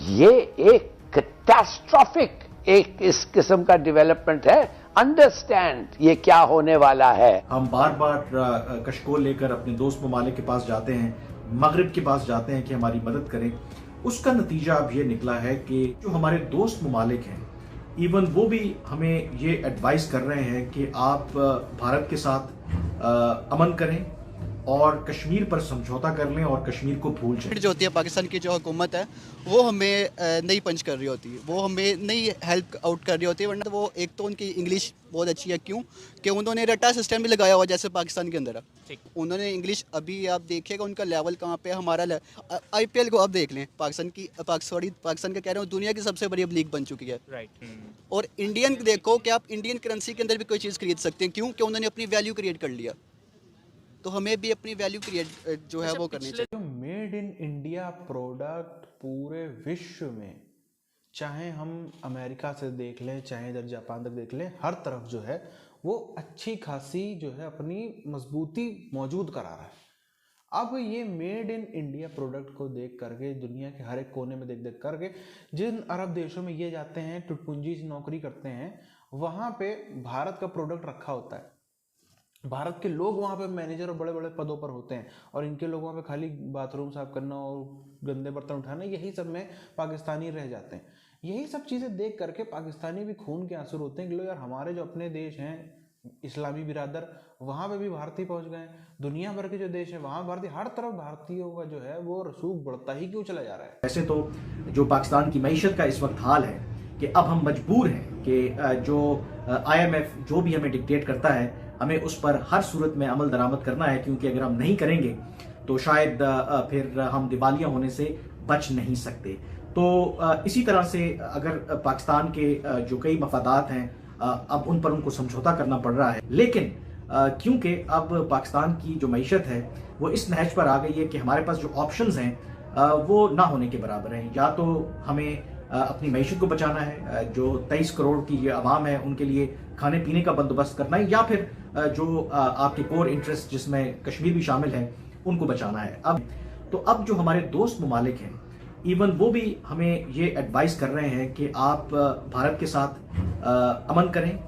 ये एक कैटास्ट्रॉफिक एक इस किस्म का डेवलपमेंट है। अंडरस्टैंड ये क्या होने वाला है। हम बार बार कशकोल लेकर अपने दोस्त ममालिक के पास जाते हैं, मगरिब के पास जाते हैं कि हमारी मदद करें। उसका नतीजा अब ये निकला है कि जो हमारे दोस्त ममालिक हैं, इवन वो भी हमें ये एडवाइस कर रहे हैं कि आप भारत के साथ अमन करें और कश्मीर पर समझौता कर लें और कश्मीर को भूल जाएं। जो होती है पाकिस्तान की जो हुकूमत है वो हमें नहीं पंच कर रही होती है, वो हमें नहीं हेल्प आउट कर रही होती है। वरना वो एक तो उनकी इंग्लिश बहुत अच्छी है, क्यों कि उन्होंने रट्टा सिस्टम भी लगाया हुआ जैसे पाकिस्तान के अंदर है। उन्होंने इंग्लिश, अभी आप देखिएगा उनका लेवल कहाँ पे, हमारा IPL को आप देख लें, पाकिस्तान का कह रहे हो दुनिया की सबसे बड़ी अब लीग बन चुकी है। और इंडियन देखो कि आप इंडियन करेंसी के अंदर भी कोई चीज़ खरीद सकते हैं, क्यों कि उन्होंने अपनी वैल्यू क्रिएट कर लिया। तो हमें भी अपनी वैल्यू क्रिएट जो है वो करनी चाहिए। जो मेड इन इंडिया प्रोडक्ट पूरे विश्व में, चाहे हम अमेरिका से देख लें, चाहे इधर जापान तक देख लें, हर तरफ जो है वो अच्छी खासी जो है अपनी मजबूती मौजूद करा रहा है। अब ये मेड इन इंडिया प्रोडक्ट को देख करके दुनिया के हर एक कोने में देख देख करके जिन अरब देशों में ये जाते हैं, टुटपुंजी से नौकरी करते हैं, वहाँ पे भारत का प्रोडक्ट रखा होता है। भारत के लोग वहाँ पे मैनेजर और बड़े बड़े पदों पर होते हैं और इनके लोग वहाँ पे खाली बाथरूम साफ करना और गंदे बर्तन उठाना, यही सब में पाकिस्तानी रह जाते हैं। यही सब चीज़ें देख करके पाकिस्तानी भी खून के आंसू रोते हैं कि लो यार, हमारे जो अपने देश हैं इस्लामी बिरादर, वहाँ पे भी भारतीय पहुँच गए। दुनिया भर के जो देश है वहाँ भारतीय, हर तरफ भारतीयों का जो है वो रसूख बढ़ता ही क्यों चला जा रहा है। वैसे तो जो पाकिस्तान की मईशत का इस वक्त हाल है कि अब हम मजबूर हैं कि जो IMF जो भी हमें डिक्टेट करता है, हमें उस पर हर सूरत में अमल दरामद करना है, क्योंकि अगर हम नहीं करेंगे तो शायद फिर हम दिवालिया होने से बच नहीं सकते। तो इसी तरह से अगर पाकिस्तान के जो कई मफादात हैं, अब उन पर उनको समझौता करना पड़ रहा है। लेकिन क्योंकि अब पाकिस्तान की जो मईशत है वो इस नहज पर आ गई है कि हमारे पास जो ऑप्शंस हैं वो ना होने के बराबर हैं। या तो हमें अपनी मईशत को बचाना है, जो 23 करोड़ की ये आवाम है उनके लिए खाने पीने का बंदोबस्त करना है, या फिर जो आपके कोर इंटरेस्ट जिसमें कश्मीर भी शामिल है उनको बचाना है। अब जो हमारे दोस्त ममालिक हैं, इवन वो भी हमें ये एडवाइस कर रहे हैं कि आप भारत के साथ अमन करें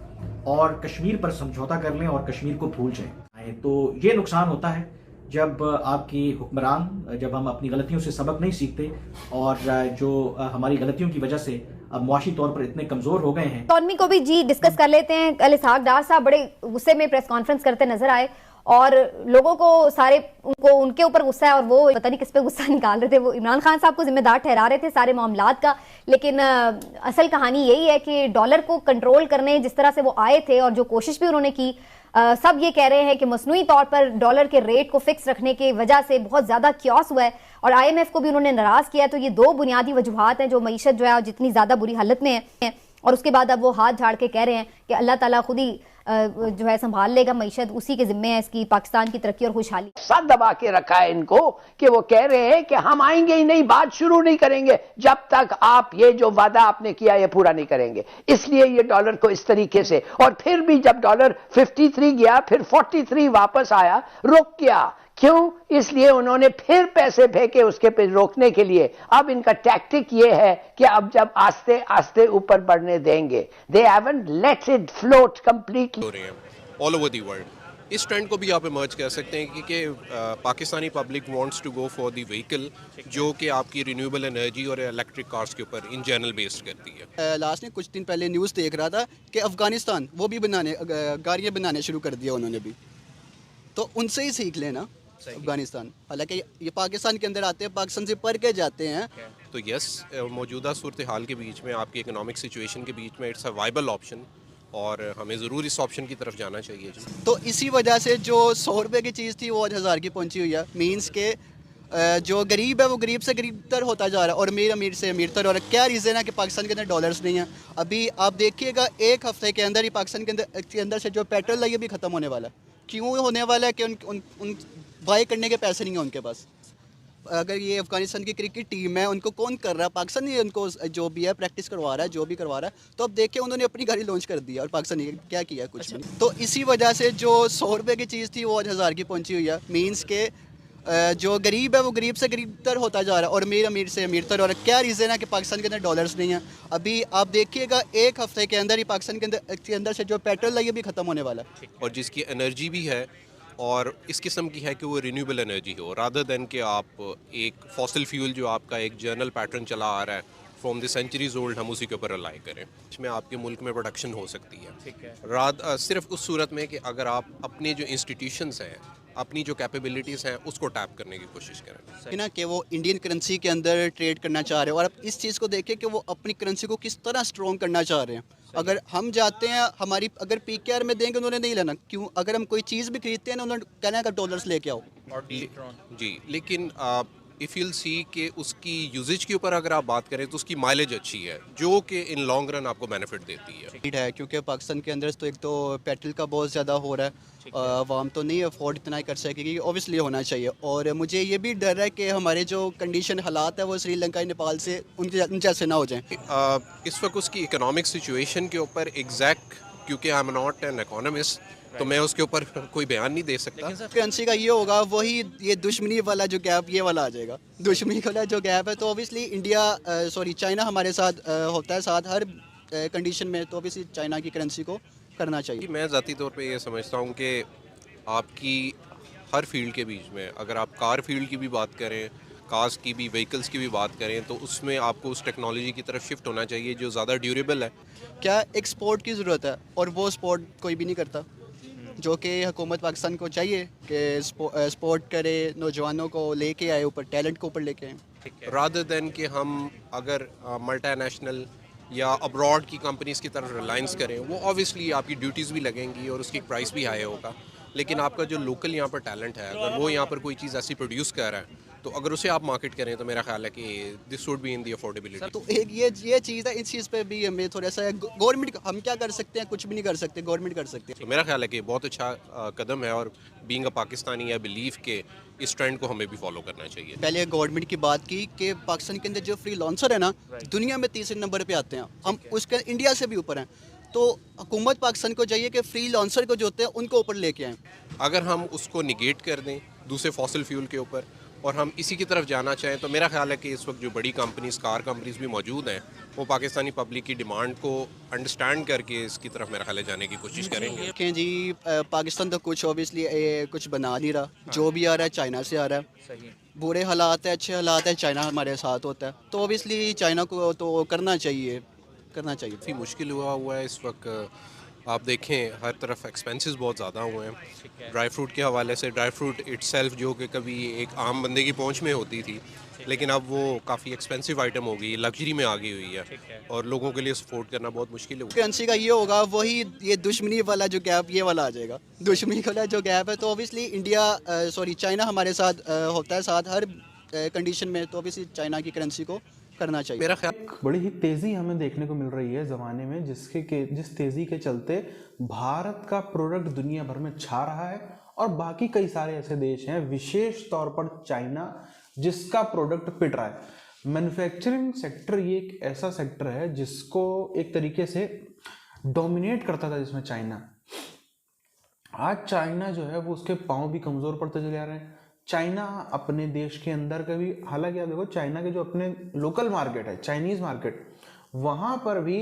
और कश्मीर पर समझौता कर लें और कश्मीर को भूल जाएं। तो ये नुकसान होता है जब आपकी हुक्मरान, जब हम अपनी गलतियों से सबक नहीं सीखते और जो हमारी गलतियों की वजह से अब मुआशी तौर पर इतने कमजोर हो गए हैं। इकॉनमी को भी जी डिस्कस कर लेते हैं। कल इसहाक डार साहब बड़े गुस्से में प्रेस कॉन्फ्रेंस करते नजर आए और लोगों को सारे उनके ऊपर गुस्सा है और वो पता नहीं किस पे गुस्सा निकाल रहे थे। वो इमरान खान साहब को जिम्मेदार ठहरा रहे थे सारे मामलात का, लेकिन असल कहानी यही है कि डॉलर को कंट्रोल करने जिस तरह से वो आए थे और जो कोशिश भी उन्होंने की, सब ये कह रहे हैं कि मसनूई तौर पर डॉलर के रेट को फिक्स रखने की वजह से बहुत ज्यादा क्योस हुआ है और IMF को भी उन्होंने नाराज किया है। तो ये दो बुनियादी वजूहात हैं जो मईशत जो है जितनी ज्यादा बुरी हालत में है, और उसके बाद अब वो हाथ झाड़ के कह रहे हैं कि अल्लाह ताला खुद ही जो है संभाल लेगा मईशत, उसी के जिम्मे है इसकी पाकिस्तान की तरक्की और खुशहाली। साथ दबा के रखा है इनको कि वो कह रहे हैं कि हम आएंगे ही नहीं, बात शुरू नहीं करेंगे जब तक आप ये जो वादा आपने किया ये पूरा नहीं करेंगे। इसलिए ये डॉलर को इस तरीके से, और फिर भी जब डॉलर 53 गया फिर 43 वापस आया, रुक गया। क्यों? इसलिए उन्होंने फिर पैसे फेंके उसके पे रोकने के लिए। अब इनका टैक्टिक ये है कि अब जब आस्ते आस्ते ऊपर बढ़ने देंगे, they haven't let it float completely हो रहे हैं ऑल ओवर द वर्ल्ड। इस ट्रेंड को भी आप इमर्ज कर सकते हैं कि Pakistani public wants to go for the vehicle जो कि आपकी रिन्यूएबल एनर्जी और इलेक्ट्रिक कार्स के ऊपर इन जनरल बेस्ड करती है। लास्ट में कुछ दिन पहले न्यूज़ देख रहा था कि अफगानिस्तान वो भी गाड़ियाँ बनाने शुरू कर दिया उन्होंने भी, तो उनसे ही सीख लेना अफगानिस्तान। हालांकि ये पाकिस्तान के अंदर आते हैं, पाकिस्तान से पढ़ के जाते हैं। तो यस, मौजूदा सूरत हाल के बीच में, आपकी इकोनॉमिक सिचुएशन के बीच में इट्स अ वाइबल ऑप्शन और हमें ज़रूर इस ऑप्शन की तरफ जाना चाहिए जी। तो इसी वजह से जो 100 रुपये की चीज़ थी वो आज 1000 की पहुंची हुई है। मीन्स के जो गरीब है वो गरीब से गरीब तर होता जा रहा है और अमीर अमीर से अमीर तर। और क्या रीज़न है कि पाकिस्तान के अंदर डॉलर्स नहीं है। अभी आप देखिएगा एक हफ्ते के अंदर ही पाकिस्तान के अंदर से जो पेट्रोल है ये भी ख़त्म होने वाला है। क्यों होने वाला है कि उन बाई करने के पैसे नहीं है उनके पास। अगर ये अफगानिस्तान की क्रिकेट टीम है, उनको कौन कर रहा है? पाकिस्तान ही उनको जो भी है प्रैक्टिस करवा रहा है, जो भी करवा रहा है। तो अब देखिए उन्होंने अपनी गाड़ी लॉन्च कर दी और पाकिस्तान ने क्या किया, कुछ भी। तो इसी वजह से जो 100 रुपये की चीज़ थी वो आज 1000 की पहुंची हुई है। मीन्स के जो गरीब है वो गरीब से गरीबतर होता जा रहा है और अमीर अमीर से अमीरतर। और क्या रीज़न है कि पाकिस्तान के अंदर डॉलर्स नहीं है? अभी आप देखिएगा एक हफ्ते के अंदर ही पाकिस्तान के अंदर से जो पेट्रोल है ये भी ख़त्म होने वाला है। और जिसकी एनर्जी भी है और इस किस्म की है कि वो रिन्यूएबल एनर्जी हो, रादर देन कि आप एक फॉसिल फ्यूल जो आपका एक जर्नल पैटर्न चला आ रहा है फ्रॉम द सेंचुरीज ओल्ड, हम उसी के ऊपर रिलाई करें। इसमें आपके मुल्क में प्रोडक्शन हो सकती है, ठीक है, सिर्फ उस सूरत में कि अगर आप अपने जो इंस्टीट्यूशंस हैं, अपनी जो कैपेबिलिटीज़ हैं, उसको टैप करने की कोशिश करें। है ना कि वो इंडियन करेंसी के अंदर ट्रेड करना चाह रहे हैं। और अब इस चीज़ को देखें कि वो अपनी करेंसी को किस तरह स्ट्रॉन्ग करना चाह रहे हैं। अगर हम जाते हैं, हमारी अगर पीकेआर में देंगे उन्होंने नहीं लेना, क्यों? अगर हम कोई चीज़ भी खरीदते हैं ना, उन्होंने कहना है कि डॉलर्स लेके आओ। जी, लेकिन इफ़ यूल सी कि उसकी यूजेज के ऊपर अगर आप बात करें तो उसकी माइलेज अच्छी है, जो कि इन लॉन्ग रन आपको बेनिफिट देती है। क्योंकि पाकिस्तान के अंदर तो एक तो पेट्रोल का बहुत ज़्यादा हो रहा है, आवाम तो नहीं अफोर्ड इतना ही कर सकेगी, ओबियसली होना चाहिए। और मुझे ये भी डर है कि हमारे जो कंडीशन हालात है वो श्रीलंका नेपाल से उनके जैसे ना हो जाएं। इस वक्त उसकी इकोनॉमिक सिचुएशन के ऊपर एग्जैक्ट, क्योंकि I am not an economist, तो मैं उसके ऊपर कोई बयान नहीं दे सकता। करेंसी का ये होगा, वही ये दुश्मनी वाला जो गैप ये वाला आ जाएगा। दुश्मनी वाला जो गैप है तो ऑब्वियसली इंडिया चाइना हमारे साथ होता है साथ हर कंडीशन में, तो ऑब्वियसली चाइना की करेंसी को करना चाहिए। मैं ज़ाती तौर पे ये समझता हूँ कि आपकी हर फील्ड के बीच में, अगर आप कार फील्ड की भी बात करें, कार्स की भी, व्हीकल्स की भी बात करें, तो उसमें आपको उस टेक्नोलॉजी की तरफ शिफ्ट होना चाहिए जो ज़्यादा ड्यूरेबल है। क्या एक्सपोर्ट की ज़रूरत है और वो स्पोर्ट कोई भी नहीं करता, जो कि हुकूमत पाकिस्तान को चाहिए कि स्पोर्ट करे, नौजवानों को लेके आए, ऊपर टैलेंट को ऊपर लेके आए, रादर देन कि हम अगर मल्टीनेशनल या अब्रॉड की कंपनीज़ की तरफ रिलायंस करें, वो ऑब्वियसली आपकी ड्यूटीज़ भी लगेंगी और उसकी प्राइस भी हाई होगा। लेकिन आपका जो लोकल यहाँ पर टैलेंट है, अगर वो यहाँ पर कोई चीज़ ऐसी प्रोड्यूस कर रहा है, तो अगर उसे आप मार्केट करें तो मेरा ख्याल है कि this would be in the affordability. तो एक ये चीज़ है, इस चीज़ पे भी हमें थोड़ा सा गवर्नमेंट, हम क्या कर सकते हैं? कुछ भी नहीं कर सकते, गवर्नमेंट कर सकती है। तो मेरा ख्याल है कि बहुत अच्छा कदम है और being a Pakistani I believe के इस ट्रेंड को हमें भी फॉलो करना चाहिए। पहले गवर्नमेंट की बात की कि पाकिस्तान के अंदर जो फ्री लॉन्चर है ना, दुनिया में तीसरे नंबर पे आते हैं, हम उसके इंडिया से भी ऊपर हैं। तो हुकूमत पाकिस्तान को चाहिए कि फ्री लॉन्चर को जो होते हैं उनको ऊपर लेके आएँ। अगर हम उसको निगेट कर दें दूसरे फॉसिल फ्यूल के ऊपर और हम इसी की तरफ जाना चाहें, तो मेरा ख्याल है कि इस वक्त जो बड़ी कंपनीज, कार कंपनीज भी मौजूद हैं, वो पाकिस्तानी पब्लिक की डिमांड को अंडरस्टैंड करके इसकी तरफ मेरा ख्याल है जाने की कोशिश करेंगे। देखें जी, पाकिस्तान तो कुछ ऑब्वियसली कुछ बना नहीं रहा, जो भी आ रहा है चाइना से आ रहा है। बुरे हालात है, अच्छे हालात है, चाइना हमारे साथ होता है, तो ऑब्वियसली चाइना को तो करना चाहिए। काफ़ी मुश्किल हुआ है इस वक्त। आप देखें हर तरफ एक्सपेंसेस बहुत ज़्यादा हुए हैं। ड्राई फ्रूट के हवाले से, ड्राई फ्रूट इटसेल्फ जो कि कभी एक आम बंदे की पहुंच में होती थी, लेकिन अब वो काफ़ी एक्सपेंसिव आइटम हो गई, लग्जरी में आ गई हुई है और लोगों के लिए सपोर्ट करना बहुत मुश्किल है। करेंसी का ये होगा, वही ये दुश्मनी वाला जो गैप ये वाला आ जाएगा। दुश्मनी वाला जो गैप है तो ऑब्वियसली चाइना हमारे साथ होता है साथ हर कंडीशन में, तो ऑब्वियसली चाइना की करेंसी को करना चाहिए। मेरा ख्याल बड़ी ही तेज़ी हमें देखने को मिल रही है ज़माने में, जिस तेज़ी के चलते भारत का प्रोडक्ट दुनिया भर में छा रहा है और बाकी कई सारे ऐसे देश हैं, विशेष तौर पर चाइना, जिसका प्रोडक्ट पिट रहा है। मैन्युफैक्चरिंग सेक्टर ये एक ऐसा सेक्टर है जिसको एक तरीके से डोमिनेट करता था, जिसमें चाइना, आज चाइना जो है वो उसके पाँव भी कमज़ोर पड़ते चले जा रहे हैं। चाइना अपने देश के अंदर का भी, हालांकि आप देखो चाइना के जो अपने लोकल मार्केट है, चाइनीज़ मार्केट, वहाँ पर भी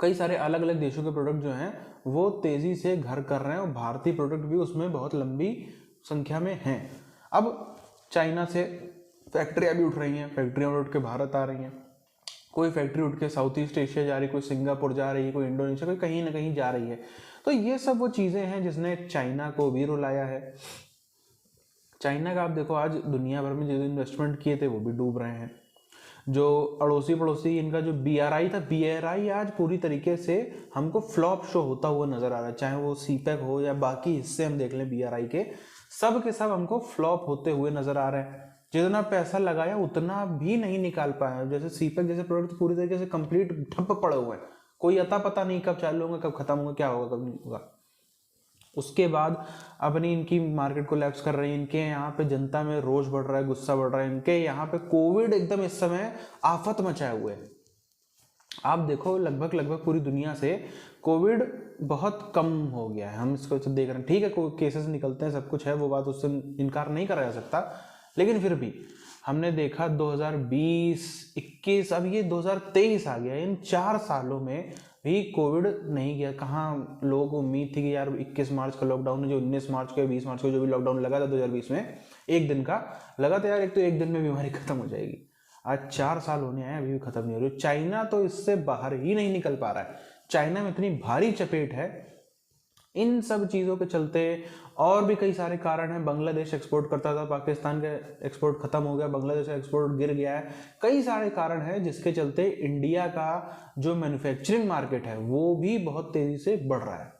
कई सारे अलग अलग देशों के प्रोडक्ट जो हैं वो तेज़ी से घर कर रहे हैं और भारतीय प्रोडक्ट भी उसमें बहुत लंबी संख्या में हैं। अब चाइना से फैक्ट्रियाँ भी उठ रही हैं, फैक्ट्रियाँ उठ के भारत आ रही हैं। कोई फैक्ट्री उठ के साउथ ईस्ट एशिया जा रही है, कोई सिंगापुर जा रही है, कोई इंडोनेशिया, कोई कहीं ना कहीं जा रही है। तो ये सब वो चीज़ें हैं जिसने चाइना को भी रुलाया है। चाइना का आप देखो आज दुनिया भर में जो इन्वेस्टमेंट किए थे वो भी डूब रहे हैं। जो अड़ोसी पड़ोसी इनका जो BRI था, BRI आज पूरी तरीके से हमको फ्लॉप शो होता हुआ नजर आ रहा है। चाहे वो CPEC हो या बाकी हिस्से हम देख लें BRI के सब हमको फ्लॉप होते हुए नजर आ रहे हैं। जितना पैसा लगाया उतना भी नहीं निकाल पाया। जैसे CPEC जैसे प्रोडक्ट पूरी तरीके से कंप्लीट ठप पड़े हुए हैं, कोई अता पता नहीं कब चालू होगा, कब खत्म होगा, क्या होगा, कब नहीं होगा। उसके बाद अपनी इनकी मार्केट कोलैप्स कर रही है, इनके यहाँ पे जनता में रोष बढ़ रहा है, गुस्सा बढ़ रहा है, इनके यहाँ पे कोविड एकदम इस समय आफत मचाए हुए है। आप देखो लगभग पूरी दुनिया से कोविड बहुत कम हो गया है, हम इसको तो देख रहे हैं। ठीक है, कोई केसेस निकलते हैं, सब कुछ है, वो बात उससे इनकार नहीं करा जा सकता, लेकिन फिर भी हमने देखा 2020, 21, अब ये 2023 आ गया, इन 4 सालों में भी कोविड नहीं गया। कहाँ लोगों को उम्मीद थी कि यार 21 मार्च का लॉकडाउन है, जो 19 मार्च को 20 मार्च को जो भी लॉकडाउन लगा था 2020 में, एक दिन का लगा था यार, एक तो एक दिन में बीमारी खत्म हो जाएगी। आज 4 साल होने आए, अभी भी खत्म नहीं हो रही। चाइना तो इससे बाहर ही नहीं निकल पा रहा है। चाइना में इतनी भारी चपेट है इन सब चीज़ों के चलते, और भी कई सारे कारण हैं। बांग्लादेश एक्सपोर्ट करता था, पाकिस्तान का एक्सपोर्ट खत्म हो गया, बांग्लादेश का एक्सपोर्ट गिर गया है। कई सारे कारण हैं जिसके चलते इंडिया का जो मैन्युफैक्चरिंग मार्केट है वो भी बहुत तेज़ी से बढ़ रहा है।